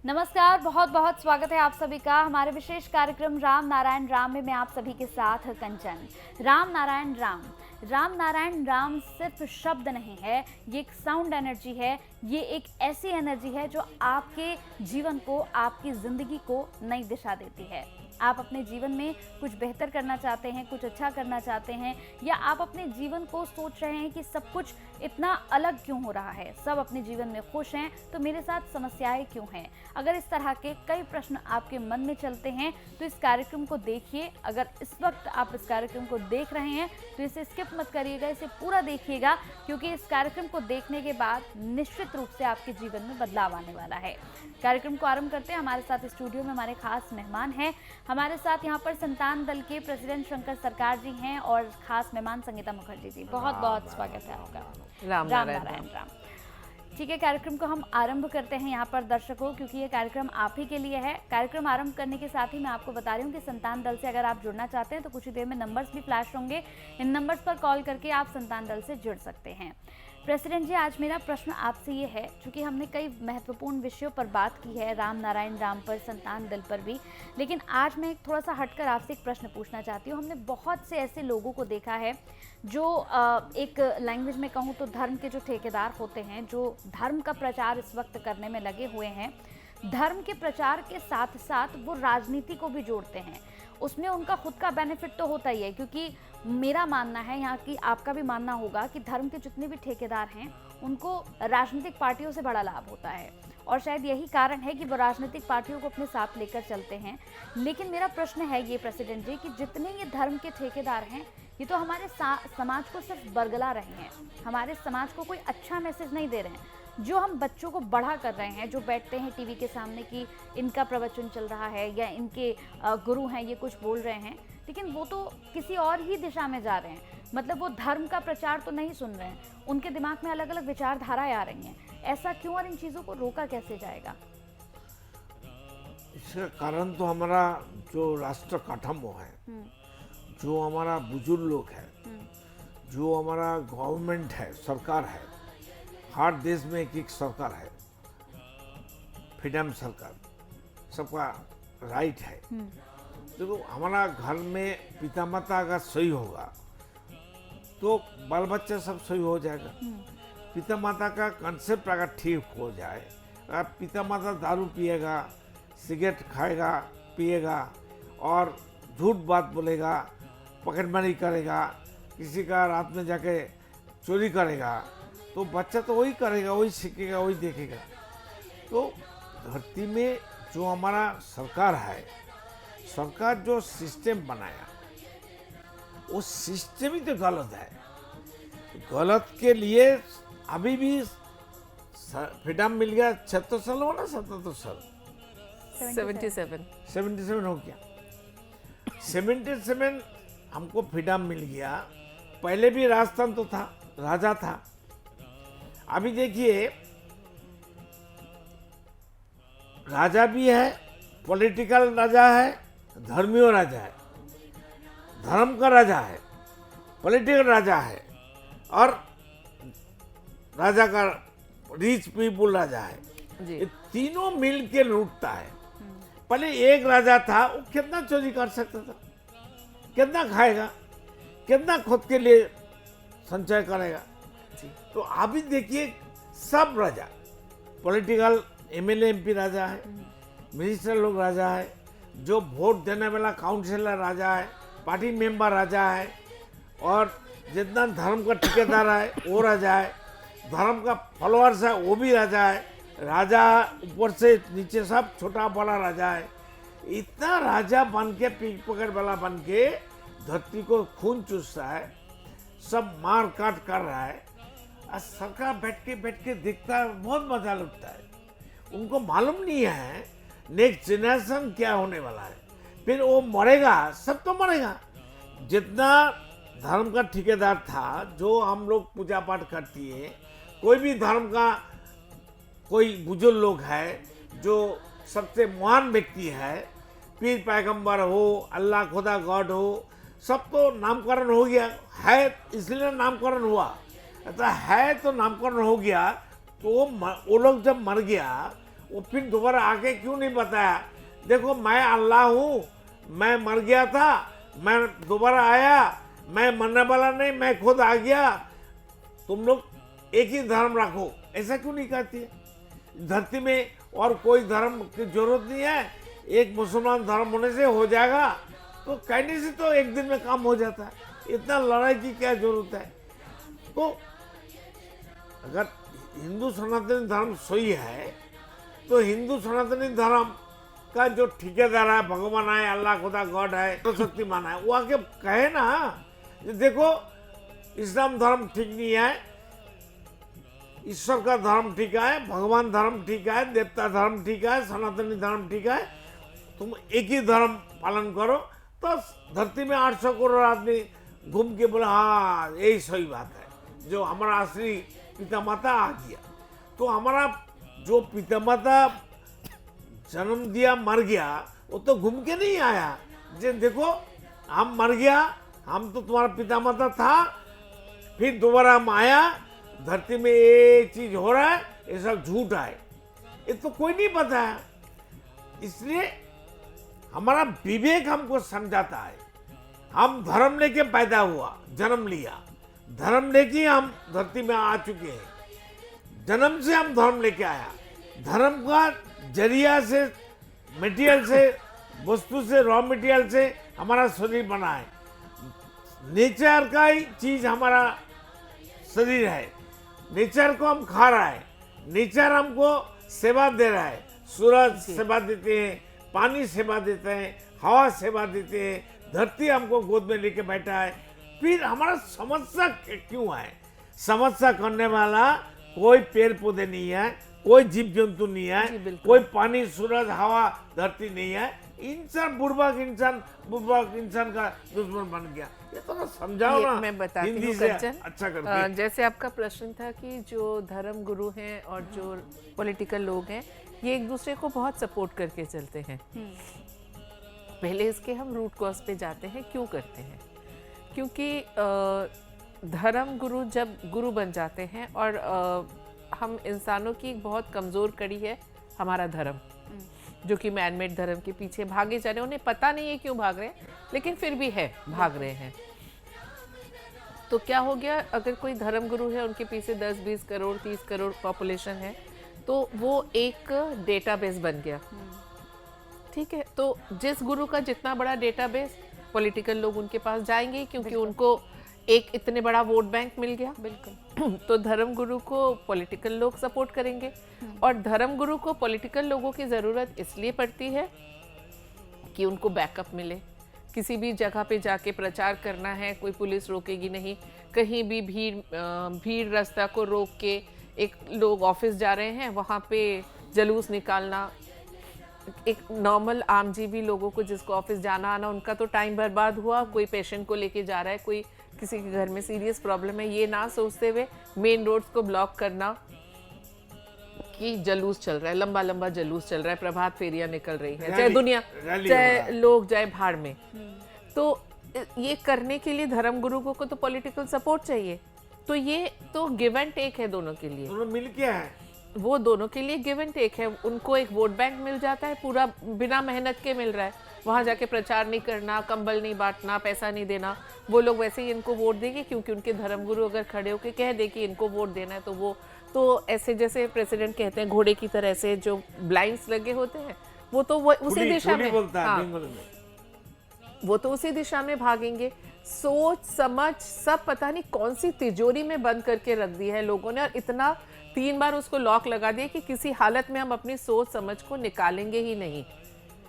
नमस्कार, बहुत बहुत स्वागत है आप सभी का हमारे विशेष कार्यक्रम राम नारायण राम में मैं आप सभी के साथ कंचन। राम नारायण राम, राम नारायण राम सिर्फ शब्द नहीं है, ये एक साउंड एनर्जी है। ये एक ऐसी एनर्जी है जो आपके जीवन को, आपकी जिंदगी को नई दिशा देती है। आप अपने जीवन में कुछ बेहतर करना चाहते हैं, कुछ अच्छा करना चाहते हैं, या आप अपने जीवन को सोच रहे हैं कि सब कुछ इतना अलग क्यों हो रहा है, सब अपने जीवन में खुश हैं तो मेरे साथ समस्याएं क्यों हैं। अगर इस तरह के कई प्रश्न आपके मन में चलते हैं तो इस कार्यक्रम को देखिए। अगर इस वक्त आप इस कार्यक्रम को देख रहे हैं तो इसे स्किप मत करिएगा, इसे पूरा देखिएगा, क्योंकि इस कार्यक्रम को देखने के बाद निश्चित रूप से आपके जीवन में बदलाव आने वाला है। कार्यक्रम को आरंभ करते हैं। हमारे साथ स्टूडियो में हमारे खास मेहमान हैं। हमारे साथ यहाँ पर संतान दल के प्रेसिडेंट शंकर सरकार जी हैं और खास मेहमान संगीता मुखर्जी जी। बहुत बहुत स्वागत है आपका। राम नारायण राम। ठीक है, कार्यक्रम को हम आरंभ करते हैं यहाँ पर दर्शकों, क्योंकि ये कार्यक्रम आप ही के लिए है। कार्यक्रम आरंभ करने के साथ ही मैं आपको बता रही हूँ कि संतान दल से अगर आप जुड़ना चाहते हैं तो कुछ ही देर में नंबर्स भी फ्लैश होंगे। इन नंबर्स पर कॉल करके आप संतान दल से जुड़ सकते हैं। प्रेसिडेंट जी, आज मेरा प्रश्न आपसे ये है, क्योंकि हमने कई महत्वपूर्ण विषयों पर बात की है, राम नारायण राम पर, संतान दल पर भी, लेकिन आज मैं थोड़ा सा हटकर आपसे एक प्रश्न पूछना चाहती हूँ। हमने बहुत से ऐसे लोगों को देखा है जो एक लैंग्वेज में कहूँ तो धर्म के जो ठेकेदार होते हैं, जो धर्म का प्रचार इस वक्त करने में लगे हुए हैं। धर्म के प्रचार के साथ साथ वो राजनीति को भी जोड़ते हैं। उसमें उनका खुद का बेनिफिट तो होता ही है, क्योंकि मेरा मानना है, यहाँ की आपका भी मानना होगा, कि धर्म के जितने भी ठेकेदार हैं उनको राजनीतिक पार्टियों से बड़ा लाभ होता है, और शायद यही कारण है कि वो राजनीतिक पार्टियों को अपने साथ लेकर चलते हैं। लेकिन मेरा प्रश्न है ये प्रेसिडेंट जी, कि जितने ये धर्म के ठेकेदार हैं, ये तो हमारे समाज को सिर्फ बरगला रहे हैं, हमारे समाज को कोई अच्छा मैसेज नहीं दे रहे हैं। जो हम बच्चों को बड़ा कर रहे हैं, जो बैठते हैं टीवी के सामने कि इनका प्रवचन चल रहा है या इनके गुरु हैं, ये कुछ बोल रहे हैं, लेकिन वो तो किसी और ही दिशा में जा रहे हैं। मतलब वो धर्म का प्रचार तो नहीं सुन रहे हैं, उनके दिमाग में अलग अलग विचारधाराएं आ रही हैं। ऐसा क्यों, और इन चीज़ों को रोका कैसे जाएगा? इसका कारण तो हमारा जो राष्ट्र काठामो है, जो हमारा बुजुर्ग लोग है, जो हमारा गवर्नमेंट है, सरकार है, हर देश में एक एक सरकार है, फ्रीडम सरकार, सबका राइट है। देखो, हमारा घर में पिता माता अगर सही होगा तो बाल बच्चा सब सही हो जाएगा। पिता माता का कंसेप्ट अगर ठीक हो जाए, अगर पिता माता दारू पिएगा, सिगरेट खाएगा, पिएगा और झूठ बात बोलेगा, पकड़मारी करेगा, किसी का रात में जाके चोरी करेगा, तो बच्चा तो वही करेगा, वही सीखेगा, वही देखेगा। तो धरती में जो हमारा सरकार है, सरकार जो सिस्टम बनाया, वो सिस्टम ही तो गलत है। गलत के लिए अभी भी फ्रीडम मिल गया 76 साल वाला, 77 साल, 77 हो गया। 77 हमको फ्रीडम मिल गया। पहले भी राजस्थान तो था, राजा था। अभी देखिए, राजा भी है, पॉलिटिकल राजा है, धर्मीय राजा है, धर्म का राजा है, पॉलिटिकल राजा है, और राजा का रिच पीपुल राजा है। ये तीनों मिल के लूटता है। पहले एक राजा था, वो कितना चोरी कर सकता था, कितना खाएगा, कितना खुद के लिए संचय करेगा। तो अभी देखिए, सब राजा, पॉलिटिकल एमएलए एमपी राजा है, मिनिस्टर लोग राजा है, जो वोट देने वाला काउंसिलर राजा है, पार्टी मेंबर राजा है, और जितना धर्म का ठेकेदार है वो राजा है, धर्म का फॉलोअर्स है वो भी राजा है, राजा ऊपर से नीचे सब छोटा बड़ा राजा है। इतना राजा बन के, पीक पकड़ वाला बन के धरती को खून चूस रहा है, सब मार काट कर रहा है। और सरकार बैठ के देखता है, बहुत मजा लगता है। उनको मालूम नहीं है नेक्स्ट जनरेशन क्या होने वाला है, फिर वो मरेगा, सब तो मरेगा। जितना धर्म का ठेकेदार था, जो हम लोग पूजा पाठ करती है, कोई भी धर्म का कोई बुजुर्ग लोग है, जो सबसे महान व्यक्ति है, पीर पैगंबर हो, अल्लाह खुदा गॉड हो, सब तो नामकरण हो गया है, इसलिए नामकरण हुआ। है तो नामकरण हो गया। तो वो लोग जब मर गया, वो फिर दोबारा आके क्यों नहीं बताया? देखो मैं अल्लाह हूँ, मैं मर गया था, मैं दोबारा आया, मैं मरने वाला नहीं, मैं खुद आ गया, तुम लोग एक ही धर्म रखो, ऐसा क्यों नहीं कहती है? धरती में और कोई धर्म की जरूरत नहीं है, एक मुसलमान धर्म होने से हो जाएगा, तो कहने से तो एक दिन में काम हो जाता है, इतना लड़ाई की क्या जरूरत है? तो अगर हिंदू सनातनी धर्म सही है तो हिंदू सनातनी धर्म का जो ठेकेदार है, भगवान है, अल्लाह खुदा गॉड है, तो शक्तिमान है, वो आके कहे ना, देखो इस्लाम धर्म ठीक नहीं है, ईश्वर का धर्म ठीक है, भगवान धर्म ठीक है, देवता धर्म ठीक है, सनातनी धर्म ठीक है, तुम एक ही धर्म पालन करो, तो धरती में 800 करोड़ आदमी घूम के बोला हाँ यही सही बात है, जो हमारा असली पिता माता आ गया। तो हमारा जो पिता माता जन्म दिया मर गया, वो तो घूम के नहीं आया, जे देखो हम मर गया, हम तो तुम्हारा पिता माता था, फिर दोबारा हम आया, धरती में ये चीज हो रहा है, ये सब झूठ है, ये तो कोई नहीं पता है। इसलिए हमारा विवेक हमको समझाता है, हम धर्म लेके पैदा हुआ, जन्म लिया, धर्म लेके हम धरती में आ चुके हैं, जन्म से हम धर्म लेके आया, धर्म का जरिया से, मटेरियल से, वस्तु से, रॉ मटेरियल से हमारा शरीर बना है, नेचर का ही चीज हमारा शरीर है, नेचर को हम खा रहा है, नेचर हमको सेवा दे रहा है, सूरज सेवा देते हैं, पानी सेवा देते हैं, हवा सेवा देते हैं, धरती हमको गोद में लेके बैठा है। फिर हमारा समस्या क्यों है? समस्या करने वाला कोई पेड़ पौधे नहीं है, कोई जीव जंतु नहीं है, कोई पानी, सूरज, हवा, धरती नहीं है, इंसान बुर्बक इंसान का दुश्मन बन गया। ये तो समझाओ ना, मैं बताती हिंदी हूँ से कंचन। अच्छा करके। जैसे आपका प्रश्न था कि जो धर्म गुरु हैं और जो पॉलिटिकल लोग हैं, ये एक दूसरे को बहुत सपोर्ट करके चलते हैं। पहले इसके हम रूट कॉज पे जाते हैं, क्यों करते हैं? क्योंकि धर्म गुरु जब गुरु बन जाते हैं, और हम इंसानों की एक बहुत कमज़ोर कड़ी है हमारा धर्म, जो कि मैनमेड धर्म के पीछे भागे जा रहे हैं, उन्हें पता नहीं है क्यों भाग रहे हैं, लेकिन फिर भी है, भाग रहे हैं। तो क्या हो गया, अगर कोई धर्म गुरु है, उनके पीछे 10-20 करोड़ 30 करोड़ पॉपुलेशन है, तो वो एक डेटाबेस बन गया। ठीक है, तो जिस गुरु का जितना बड़ा डेटाबेस, पॉलिटिकल लोग उनके पास जाएंगे, क्योंकि उनको एक इतने बड़ा वोट बैंक मिल गया। बिल्कुल। तो धर्म गुरु को पॉलिटिकल लोग सपोर्ट करेंगे, और धर्म गुरु को पॉलिटिकल लोगों की ज़रूरत इसलिए पड़ती है कि उनको बैकअप मिले। किसी भी जगह पे जाके प्रचार करना है, कोई पुलिस रोकेगी नहीं, कहीं भी भीड़ रास्ता को रोक के, एक लोग ऑफिस जा रहे हैं वहाँ पे जलूस निकालना, एक नॉर्मल आमजीवी लोगों को जिसको ऑफिस जाना आना, उनका तो टाइम बर्बाद हुआ। कोई पेशेंट को लेके जा रहा है, कोई किसी के घर में सीरियस प्रॉब्लम है, ये ना सोचते हुए मेन रोड्स को ब्लॉक करना कि जलूस चल रहा है, लंबा लंबा जलूस चल रहा है, प्रभात फेरियां निकल रही है, चाहे दुनिया, चाहे लोग जाए भाड़ में। तो ये करने के लिए धर्म गुरु को तो पॉलिटिकल सपोर्ट चाहिए। तो ये तो गिव एंड टेक है दोनों के लिए, दोनों मिल के है, वो दोनों के लिए गिव एंड टेक है। उनको एक वोट बैंक मिल जाता है, पूरा बिना मेहनत के मिल रहा है, वहाँ जाके प्रचार नहीं करना, कंबल नहीं बांटना, पैसा नहीं देना, वो लोग वैसे ही इनको वोट देंगे, क्योंकि उनके धर्मगुरु अगर खड़े होकर कह दे कि इनको वोट देना है, तो वो तो ऐसे जैसे प्रेसिडेंट कहते हैं घोड़े की तरह से जो ब्लाइंड्स लगे होते हैं, वो तो वो उसी दिशा में, वो तो उसी दिशा में भागेंगे। सोच समझ सब पता नहीं कौन सी तिजोरी में बंद करके रख दी है लोगों ने, और इतना 3 बार उसको लॉक लगा दिया कि किसी हालत में हम अपनी सोच समझ को निकालेंगे ही नहीं।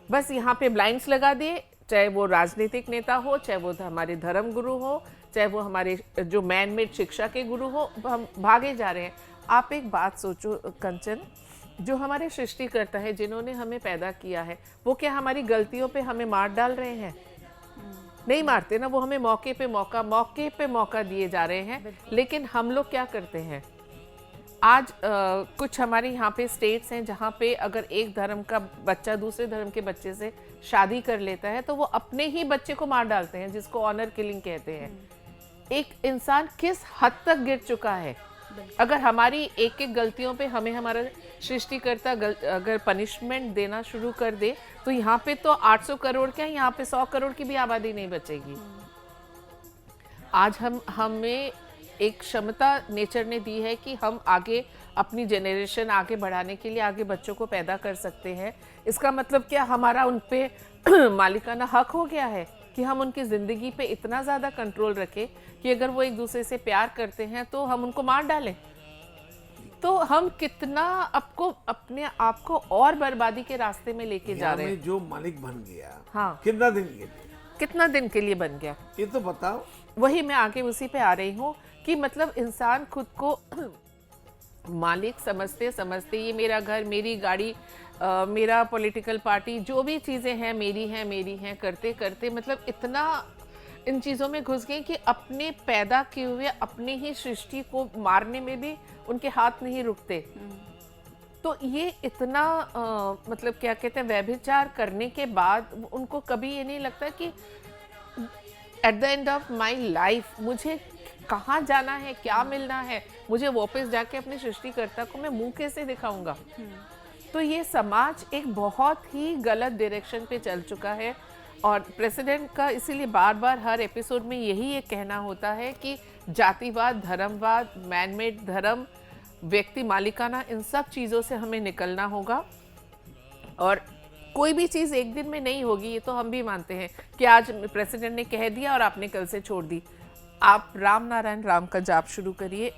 बस यहाँ पे ब्लाइंड्स लगा दिए, चाहे वो राजनीतिक नेता हो, चाहे वो हमारे धर्म गुरु हो, चाहे वो हमारे जो मैन मेड शिक्षा के गुरु हो, हम भागे जा रहे हैं। आप एक बात सोचो कंचन, जो हमारे सृष्टिकर्ता है, जिन्होंने हमें पैदा किया है, वो क्या हमारी गलतियों पे हमें मार डाल रहे हैं? नहीं मारते ना, वो हमें मौके पे मौका दिए जा रहे हैं। लेकिन हम लोग क्या करते हैं, आज कुछ हमारे यहाँ पे स्टेट्स हैं जहाँ पे अगर एक धर्म का बच्चा दूसरे धर्म के बच्चे से शादी कर लेता है, तो वो अपने ही बच्चे को मार डालते हैं, जिसको ऑनर किलिंग कहते हैं। एक इंसान किस हद तक गिर चुका है अगर हमारी एक एक गलतियों पे हमें हमारा सृष्टिकर्ता अगर पनिशमेंट देना शुरू कर दे तो यहाँ पे तो 800 करोड़ क्या, यहाँ पे 100 करोड़ की भी आबादी नहीं बचेगी। आज हमें एक क्षमता नेचर ने दी है कि हम आगे अपनी जनरेशन आगे बढ़ाने के लिए आगे बच्चों को पैदा कर सकते हैं। इसका मतलब क्या हमारा उन पे मालिकाना हक हो गया है कि हम उनकी ज़िंदगी पे इतना ज़्यादा कंट्रोल रखें कि अगर वो एक दूसरे से प्यार करते हैं तो हम उनको मार डालें। तो हम कितना अपने आप को और बर्बादी के रास्ते में लेके जा रहे हैं। जो मालिक बन गया, हाँ, कितना दिन के लिए बन गया ये तो बताओ। वही मैं आगे उसी पे आ रही हूँ कि मतलब इंसान खुद को मालिक समझते समझते ये मेरा घर, मेरी गाड़ी, मेरा पॉलिटिकल पार्टी, जो भी चीज़ें हैं मेरी हैं करते करते मतलब इतना इन चीज़ों में घुस गए कि अपने पैदा किए हुए अपने ही सृष्टि को मारने में भी उनके हाथ नहीं रुकते। तो ये इतना मतलब क्या कहते हैं, व्यभिचार करने के बाद उनको कभी ये नहीं लगता कि at the end of my life मुझे कहाँ जाना है, क्या मिलना है, मुझे वापस जाके अपने सृष्टिकर्ता को मैं मुंह कैसे दिखाऊंगा। तो ये समाज एक बहुत ही गलत डायरेक्शन पे चल चुका है और प्रेसिडेंट का इसीलिए बार बार हर एपिसोड में यही एक कहना होता है कि जातिवाद, धर्मवाद, मैनमेड धर्म, व्यक्ति मालिकाना, इन सब चीज़ों से हमें निकलना होगा। और कोई भी चीज़ एक दिन में नहीं होगी, ये तो हम भी मानते हैं कि आज प्रेसिडेंट ने कह दिया और आपने कल से छोड़ दी। आप राम नारायण राम का जाप शुरू करिए।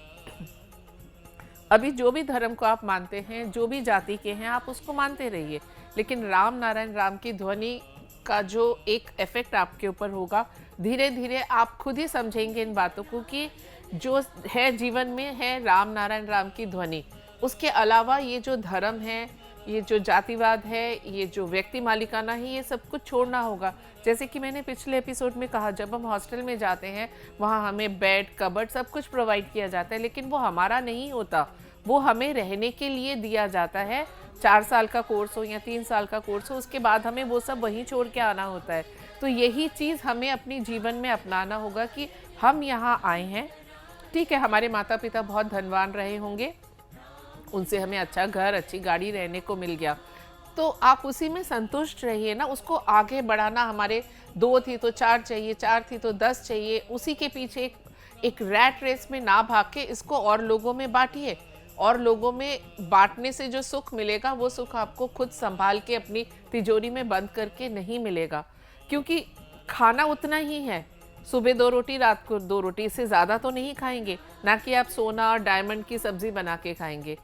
अभी जो भी धर्म को आप मानते हैं, जो भी जाति के हैं, आप उसको मानते रहिए, लेकिन राम नारायण राम की ध्वनि का जो एक इफेक्ट आपके ऊपर होगा, धीरे धीरे आप खुद ही समझेंगे इन बातों को कि जो है जीवन में है राम नारायण राम की ध्वनि। उसके अलावा ये जो धर्म है, ये जो जातिवाद है, ये जो व्यक्ति मालिकाना है, ये सब कुछ छोड़ना होगा। जैसे कि मैंने पिछले एपिसोड में कहा, जब हम हॉस्टल में जाते हैं वहाँ हमें बेड, कबर्ड सब कुछ प्रोवाइड किया जाता है, लेकिन वो हमारा नहीं होता, वो हमें रहने के लिए दिया जाता है। 4 साल का कोर्स हो या 3 साल का कोर्स हो, उसके बाद हमें वो सब वहीं छोड़ के आना होता है। तो यही चीज़ हमें अपनी जीवन में अपनाना होगा कि हम यहाँ आए हैं, ठीक है, हमारे माता पिता बहुत धनवान रहे होंगे, उनसे हमें अच्छा घर, अच्छी गाड़ी रहने को मिल गया, तो आप उसी में संतुष्ट रहिए ना। उसको आगे बढ़ाना, हमारे 2 थी तो 4 चाहिए, 4 थी तो 10 चाहिए, उसी के पीछे एक रैट रेस में ना भाग के इसको और लोगों में बांटिए। और लोगों में बांटने से जो सुख मिलेगा वो सुख आपको खुद संभाल के अपनी तिजोरी में बंद करके नहीं मिलेगा, क्योंकि खाना उतना ही है, सुबह 2 रोटी, रात को 2 रोटी, इससे ज़्यादा तो नहीं खाएंगे। ना कि आप सोना और डायमंड की सब्जी बना के खाएंगे,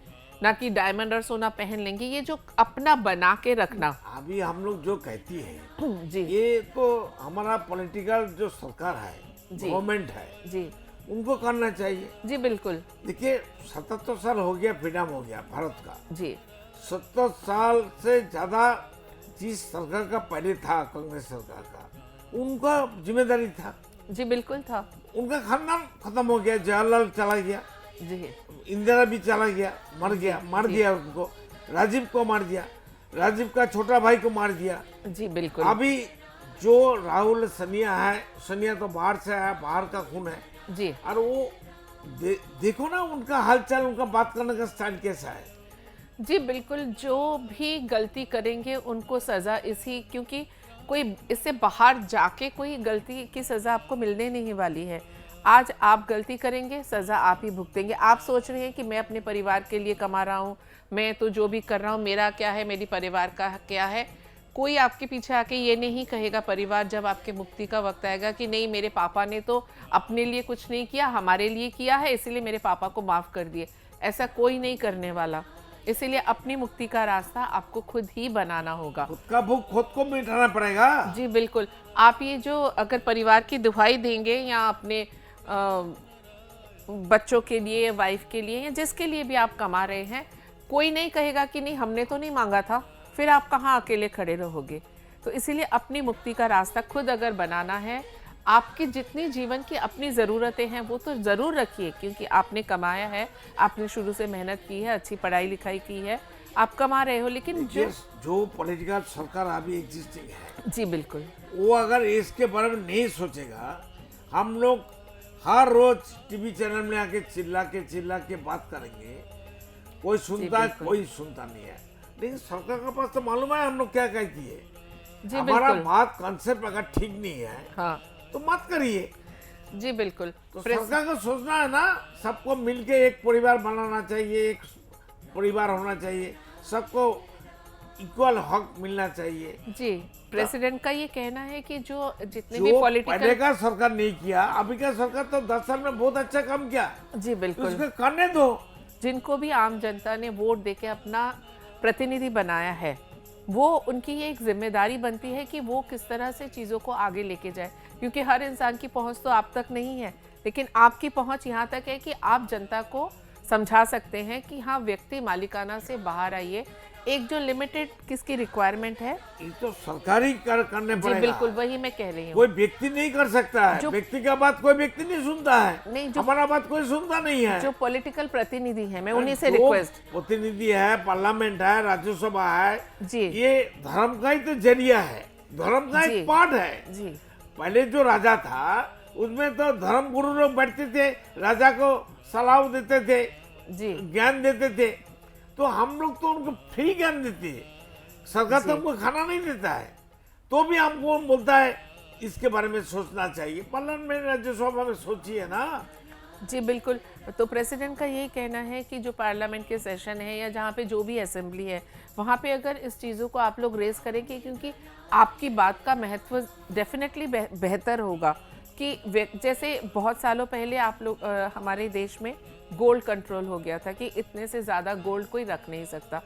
ना कि डायमंड और सोना पहन लेंगे। ये जो अपना बना के रखना, अभी हम लोग जो कहती हैं जी, ये तो हमारा पॉलिटिकल जो सरकार है, गवर्नमेंट है जी, उनको करना चाहिए। जी बिल्कुल। देखिए 77 साल हो गया, फ्रीडम हो गया भारत का जी, 70 साल से ज्यादा जिस सरकार का पहले था, कांग्रेस सरकार का, उनका जिम्मेदारी था। जी बिल्कुल था। उनका खानदान खत्म हो गया, जवाहरलाल चला गया, जी, इंदिरा भी चला गया, मार दिया उनको, राजीव को मार दिया, राजीव का छोटा भाई को मार दिया। जी बिल्कुल। अभी जो राहुल सनिया है, सनिया तो बाहर से आया, बाहर का खून है जी, और वो देखो ना उनका हालचाल, उनका बात करने का स्टाइल कैसा है। जी बिल्कुल। जो भी गलती करेंगे उनको सज़ा क्योंकि कोई इससे बाहर जाके कोई गलती की सज़ा आपको मिलने नहीं वाली है। आज आप गलती करेंगे, सज़ा आप ही भुगतेंगे। आप सोच रहे हैं कि मैं अपने परिवार के लिए कमा रहा हूँ, मैं तो जो भी कर रहा हूँ मेरा क्या है, मेरी परिवार का क्या है। कोई आपके पीछे आके ये नहीं कहेगा परिवार, जब आपके मुक्ति का वक्त आएगा, कि नहीं मेरे पापा ने तो अपने लिए कुछ नहीं किया, हमारे लिए किया है, इसीलिए मेरे पापा को माफ़ कर दिए। ऐसा कोई नहीं करने वाला। इसीलिए अपनी मुक्ति का रास्ता आपको खुद ही बनाना होगा, खुद का भूख खुद को मिटाना पड़ेगा। जी बिल्कुल। आप ये जो अगर परिवार की दुहाई देंगे या अपने बच्चों के लिए, वाइफ के लिए, या जिसके लिए भी आप कमा रहे हैं, कोई नहीं कहेगा कि नहीं हमने तो नहीं मांगा था, फिर आप कहाँ अकेले खड़े रहोगे। तो इसीलिए अपनी मुक्ति का रास्ता खुद अगर बनाना है, आपकी जितनी जीवन की अपनी ज़रूरतें हैं वो तो ज़रूर रखिए, क्योंकि आपने कमाया है, आपने शुरू से मेहनत की है, अच्छी पढ़ाई लिखाई की है, आप कमा रहे हो। लेकिन जो पॉलिटिकल सरकार अभी एग्जिस्टिंग है, जी बिल्कुल, वो अगर इसके बारे में नहीं सोचेगा, हम लोग हर रोज टीवी चैनल में आके चिल्ला के बात करेंगे, कोई सुनता है कोई सुनता नहीं है। लेकिन सरकार के पास तो मालूम है हम लोग क्या कहती है। जी हमारा बिल्कुल। बात कंसेप्ट अगर ठीक नहीं है हाँ तो मत करिए। जी बिल्कुल। तो सरकार को सोचना है ना, सबको मिलके एक परिवार बनाना चाहिए, एक परिवार होना चाहिए, सबको इक्वल हक मिलना चाहिए। जी प्रेसिडेंट का ये कहना है कि जो जितने भी जो पहले पॉलिटिकल का सरकार नहीं किया, अभी का सरकार तो 10 साल में बहुत अच्छा काम किया, जी बिल्कुल, उसको करने दो। जिनको भी आम जनता ने वोट देके अपना प्रतिनिधि बनाया है, वो उनकी ये एक जिम्मेदारी बनती है कि वो किस तरह से चीज़ों को आगे लेके जाए, क्योंकि हर इंसान की पहुंच तो आप तक नहीं है, लेकिन आपकी पहुंच यहाँ तक है कि आप जनता को समझा सकते हैं कि हाँ व्यक्ति मालिकाना से बाहर आइए। एक जो लिमिटेड किसकी रिक्वायरमेंट है, ये तो सरकारी करने जी पड़ेगा। बिल्कुल वही मैं कह रही हूँ। कोई व्यक्ति नहीं कर सकता है, व्यक्ति का बात कोई व्यक्ति नहीं सुनता है, नहीं, जो हमारा बात कोई सुनता नहीं है। जो पॉलिटिकल प्रतिनिधि है, मैं उन्हीं से जो रिक्वेस्ट, प्रतिनिधि है, पार्लियामेंट है, राज्यसभा है, जी ये धर्म का ही तो जरिया है, धर्म का जी। एक पार्ट है। जी पहले जो राजा था उसमें तो धर्म गुरु लोग बैठते थे, राजा को सलाह देते थे, जी ज्ञान देते थे। तो हम लोग तो उनको फ्री ज्ञान देते हैं, सरकार तो हमको खाना नहीं देता है, तो भी हमको बोलता है इसके बारे में सोचना चाहिए। पार्लियामेंट राज्यसभा में सोचिए ना। जी बिल्कुल। तो प्रेसिडेंट का यही कहना है कि जो पार्लियामेंट के सेशन है या जहाँ पे जो भी असेंबली है, वहाँ पे अगर इस चीज़ों को आप लोग रेस करेंगे, क्योंकि आपकी बात का महत्व डेफिनेटली बेहतर होगा। कि जैसे बहुत सालों पहले आप लोग हमारे देश में गोल्ड कंट्रोल हो गया था कि इतने से ज़्यादा गोल्ड कोई रख नहीं सकता,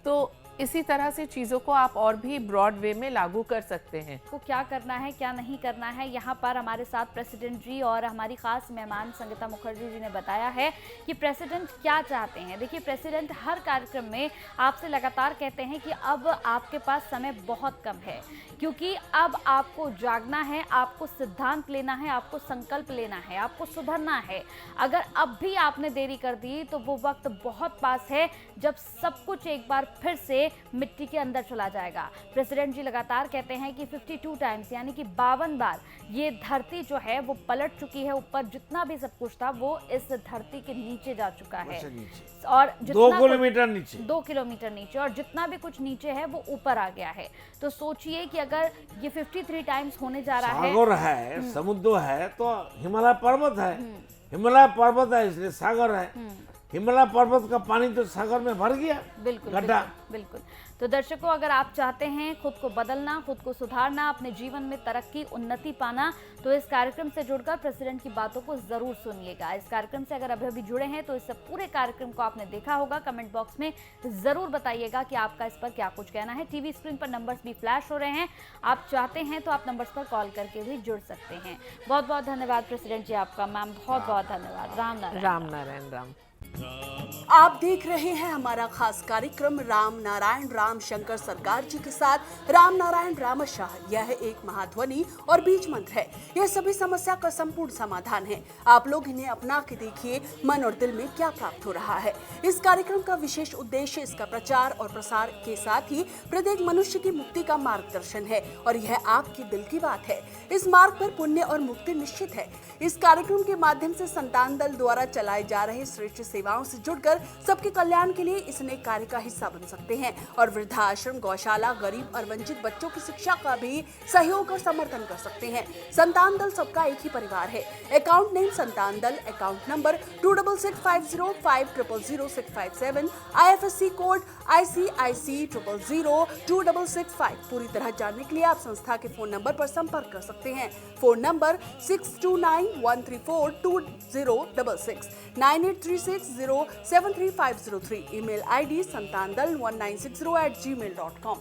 तो इसी तरह से चीज़ों को आप और भी ब्रॉड वे में लागू कर सकते हैं। को क्या करना है क्या नहीं करना है, यहाँ पर हमारे साथ प्रेसिडेंट जी और हमारी खास मेहमान संगीता मुखर्जी जी ने बताया है कि प्रेसिडेंट क्या चाहते हैं। देखिए प्रेसिडेंट हर कार्यक्रम में आपसे लगातार कहते हैं कि अब आपके पास समय बहुत कम है, क्योंकि अब आपको जागना है, आपको सिद्धांत लेना है, आपको संकल्प लेना है, आपको सुधरना है। अगर अब भी आपने देरी कर दी तो वो वक्त बहुत पास है जब सब कुछ एक बार फिर से मिट्टी के अंदर चला जाएगा। प्रेसिडेंट जी लगातार कहते हैं कि 52 टाइम्स यानी कि 52 बार ये धरती जो है वो पलट चुकी है, ऊपर जितना भी सब कुछ था वो इस धरती के नीचे जा चुका है, और 2 किलोमीटर नीचे, 2 किलोमीटर नीचे, और जितना भी कुछ नीचे है वो ऊपर आ गया है। तो सोचिए कि अगर ये 53 टाइम्स होने जा रहा है, सागर है, समुद्र है, तो हिमालय पर्वत है, हिमालय पर्वत है इसलिए सागर है। हिमालय पर्वत का पानी तो सागर में भर गया। बिल्कुल गड्ढा। बिल्कुल। तो दर्शकों, अगर आप चाहते हैं खुद को बदलना, खुद को सुधारना, अपने जीवन में तरक्की उन्नति पाना, तो इस कार्यक्रम से जुड़कर प्रेसिडेंट की बातों को जरूर सुनिएगा। इस कार्यक्रम से अगर अभी जुड़े हैं तो इस पूरे कार्यक्रम को आपने देखा होगा, कमेंट बॉक्स में जरूर बताइएगा कि आपका इस पर क्या कुछ कहना है। टीवी स्क्रीन पर नंबर्स भी फ्लैश हो रहे हैं, आप चाहते हैं तो आप नंबर्स पर कॉल करके भी जुड़ सकते हैं। बहुत बहुत धन्यवाद प्रेसिडेंट जी आपका। मैम बहुत बहुत धन्यवाद। राम नारायण। राम नारायण राम। आप देख रहे हैं हमारा खास कार्यक्रम राम नारायण राम शंकर सरकार जी के साथ राम नारायण रामशाह। यह एक महाध्वनि और बीज मंत्र है। यह सभी समस्या का संपूर्ण समाधान है। आप लोग इन्हें अपना के देखिए, मन और दिल में क्या प्राप्त हो रहा है। इस कार्यक्रम का विशेष उद्देश्य इसका प्रचार और प्रसार के साथ ही प्रत्येक मनुष्य की मुक्ति का मार्गदर्शन है, और यह आपकी दिल की बात है। इस मार्ग पर पुण्य और मुक्ति निश्चित है। इस कार्यक्रम के माध्यम से संतान दल द्वारा चलाए जा रहे श्रेष्ठ सेवाओं से जुड़कर सबके कल्याण के लिए इस नेक कार्य का हिस्सा बन सकते हैं, और वृद्धाश्रम, गौशाला, गरीब और वंचित बच्चों की शिक्षा का भी सहयोग और समर्थन कर सकते हैं। संतान दल सबका एक ही परिवार है। अकाउंट नेम संतान दल, account number 266505000657, IFSC code ICIC 000265। पूरी तरह जानने के लिए आप संस्था के फोन नंबर पर संपर्क कर सकते हैं। Phone number 6291342066, 9836073503। Email ID santandal1960@gmail.com।